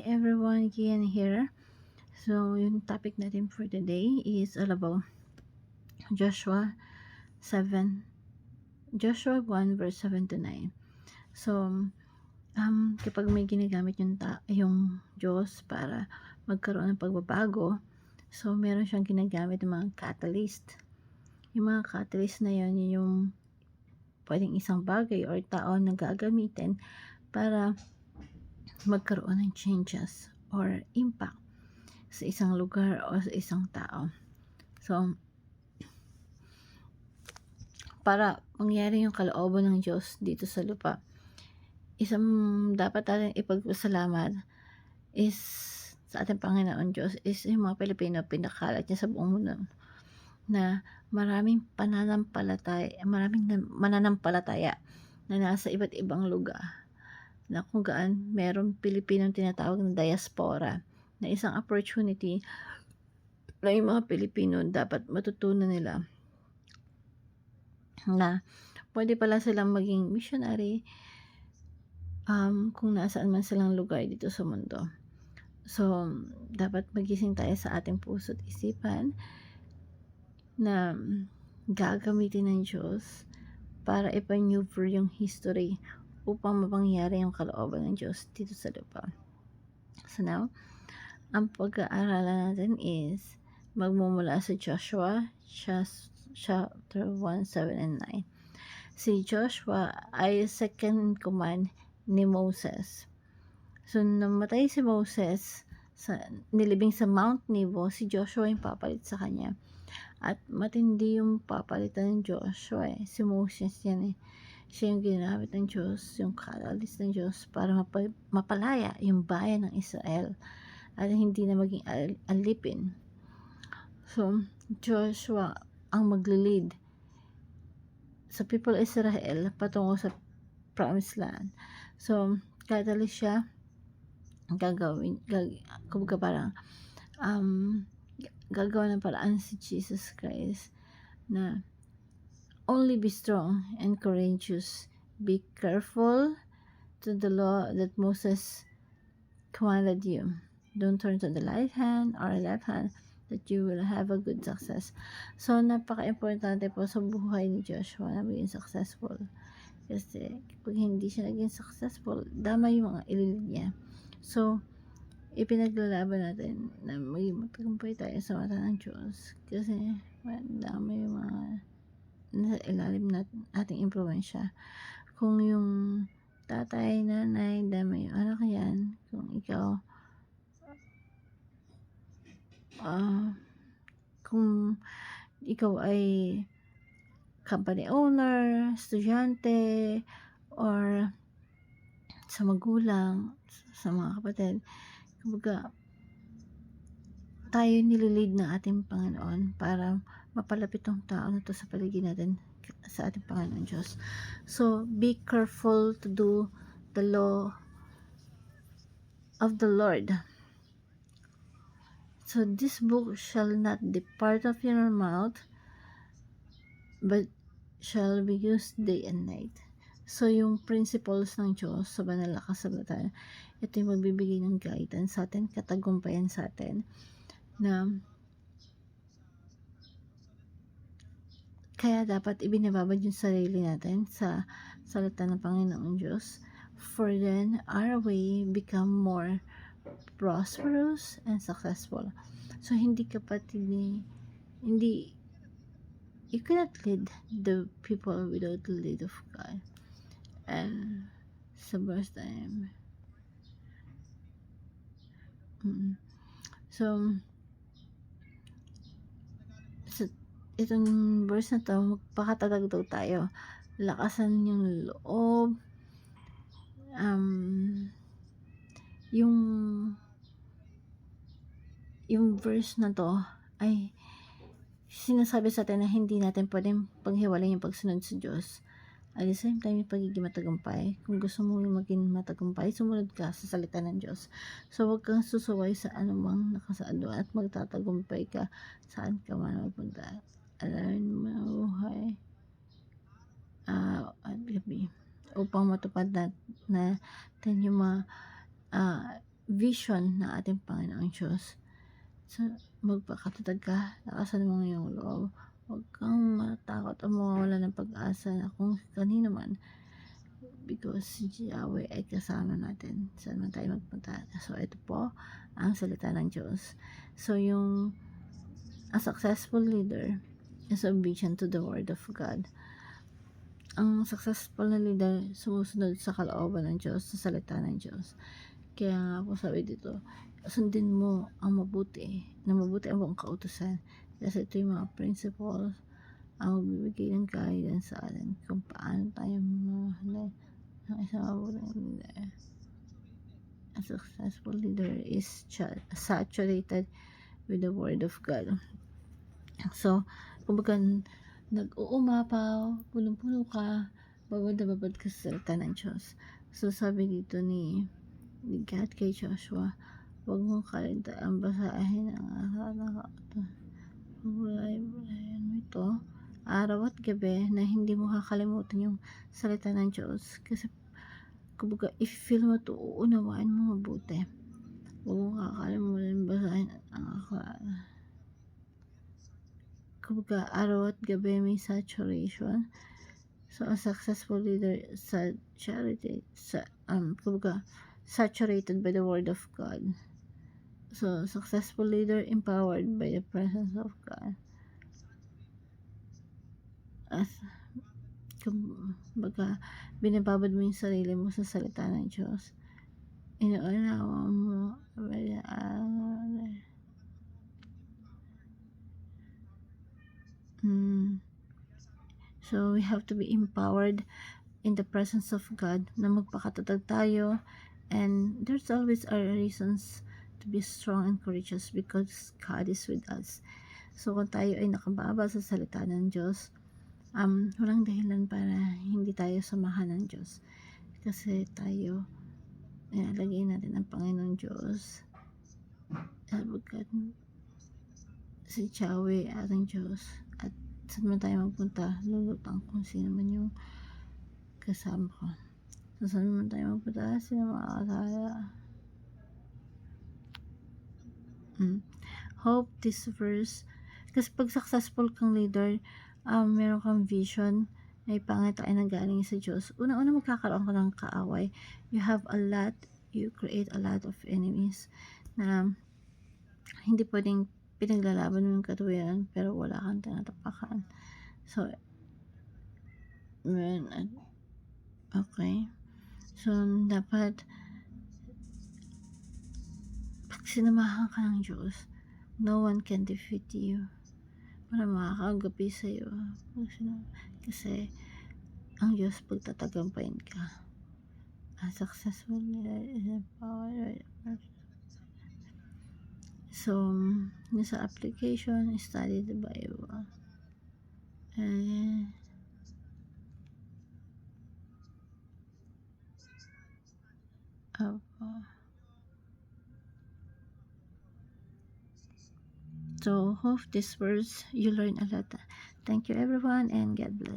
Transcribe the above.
Hi everyone, Kian here. So, yung topic natin for today is all about Joshua 7, Joshua 1 verse 7 to 9. So, kapag may ginagamit yung Diyos para magkaroon ng pagbabago, so meron siyang ginagamit ng mga catalyst. Yung mga catalyst na yun, yung pwedeng isang bagay or tao na gagamitin para magkaroon ng changes or impact sa isang lugar o sa isang tao. So, para mangyari yung kalooban ng Diyos dito sa lupa, isang dapat natin ipagpasalamat is sa ating Panginoon Diyos is yung mga Pilipino pinakalat niya sa buong mundo na maraming mananampalataya na nasa iba't ibang lugar na kung gaan merong Pilipinong tinatawag na diaspora na isang opportunity na yung mga Pilipino dapat matutunan nila na pwede pala silang maging missionary kung nasaan man silang lugar dito sa mundo. So, dapat magising tayo sa ating puso at isipan na gagamitin ng Diyos para ipaneuver yung history upang mapangyari yung kalooban ng Diyos dito sa lupa. So now, ang pag-aaralan natin is magmumula sa Joshua chapter 1, 7, and 9. Si Joshua ay second in command ni Moses. So, namatay si Moses, nilibing sa Mount Nebo, si Joshua yung papalit sa kanya. At matindi yung papalitan ng Joshua eh. Si Moses yan eh. Siya yung ginamit ng Diyos, yung catalyst ng Diyos para mapalaya yung bayan ng Israel at hindi na maging alipin. So, Joshua ang maglilid sa people of Israel patungo sa promised land. So, catalyst siya kumbaga parang gagawa ng paraan si Jesus Christ na only be strong and courageous, be careful to the law that Moses commanded you. Don't turn to the right hand or left hand, that you will have a good success. So, napaka-importante po sa buhay ni Joshua na maging successful. Kasi, pag hindi siya naging successful, dama yung mga ililid niya. So, ipinaglalaban natin na maging matagumpay tayo sa mata ng Diyos. Kasi, dama yung mga nasa ilalim natin ating impluwensya. Kung yung tatay, nanay, dama yung anak yan, kung ikaw kung ikaw ay company owner, estudyante, or sa magulang, sa mga kapatid, kumbaga tayo nililid ng ating Panginoon para mapalapit ang tao na to sa paligid natin sa ating Panginoon Diyos. So, be careful to do the law of the Lord. So, this book shall not depart of your mouth, but shall be used day and night. So, yung principles ng Diyos sa banal na kasulatan, ito yung magbibigay ng guidance sa atin, katagumpayan sa atin, na kaya dapat ibinababad yung sarili natin sa salita ng Panginoong Diyos, for then our way become more prosperous and successful. So, hindi you cannot lead the people without the lead of God. And sa verse time, so itong verse na to, magpakatatag daw tayo, lakasan yung loob, yung verse na to ay sinasabi sa atin na hindi natin pwedeng paghiwalayin yung pagsunod sa Diyos. At the same time, yung pagiging matagumpay. Kung gusto mo maging matagumpay, sumunod ka sa salita ng Diyos. So, huwag kang susuway sa anumang nakasaad doon at magtatagumpay ka saan ka man magpunta. Alam mo, mabuhay at gabi upang matupad natin yung mga vision na ating Panginoong Diyos. So, magpakatatag ka, lakasan mo ang iyong loob. Huwag kang matakot o mawawala ng pag-asa na kung kanino man, because si Yahweh ay kasama natin saan man tayo magpunta. So, ito po ang salita ng Diyos. So, a successful leader is obedient to the word of God. Ang successful na leader sumusunod sa kalooban ng Diyos, sa salita ng Diyos. Kaya nga po sabi dito, sundin mo ang mabuti ang buong kautusan, kasi ito yung mga principles ang magbibigay ng guidance sa atin kung paano tayo mamahalin ng isang mabuting leader. A successful leader is saturated with the word of God. So, kumbaga, nag-uumapaw, punong-puno ka, babad na babad ka sa salita ng Diyos. So, sabi dito ni God kay Joshua, huwag mong kaligtaan basahin ang akala ng bulay-bulayan mo ito araw at gabi, na hindi mo kakalimutan yung salita ng Diyos. Kasi kumbaga, if feel mo ito, uunawaan mo mabuti. Huwag mong kakalimutan basahin ang akala. Kumbaga, araw at gabi may saturation. So, a successful leader kumbaga, saturated by the word of God. So, successful leader empowered by the presence of God. As kumbaga, binababad mo yung sarili mo sa salita ng Diyos. Inuunawa mo So, we have to be empowered in the presence of God, na magpakatatag tayo, and there's always our reasons to be strong and courageous because God is with us. So, kung tayo ay nakababa sa salita ng Diyos, walang dahilan para hindi tayo samahan ng Diyos, kasi tayo ilalagay natin ang Panginoong Diyos, sapagkat si Yahweh ating Diyos, at saan man tayo magpunta, lulutang kung sino man yung kasama ko. So, saan man tayo magpunta, sino makakasala. Hope this verse, kasi pag successful kang leader, meron kang vision, may pangitain na galing sa Diyos, una-una magkakaroon ka ng kaaway. You create a lot of enemies na hindi pwedeng pinaglalaban mo yung katuwiran pero wala kang tinatapakan. So, okay. So, dapat pag sinamahan ka ng Diyos, no one can defeat you. Para makakagapi sa'yo. Kasi, ang Diyos pagtatagampain ka. A successful leader is empowered. So, sa application, study the Bible. So, hope this words you learn a lot. Thank you everyone, and God bless.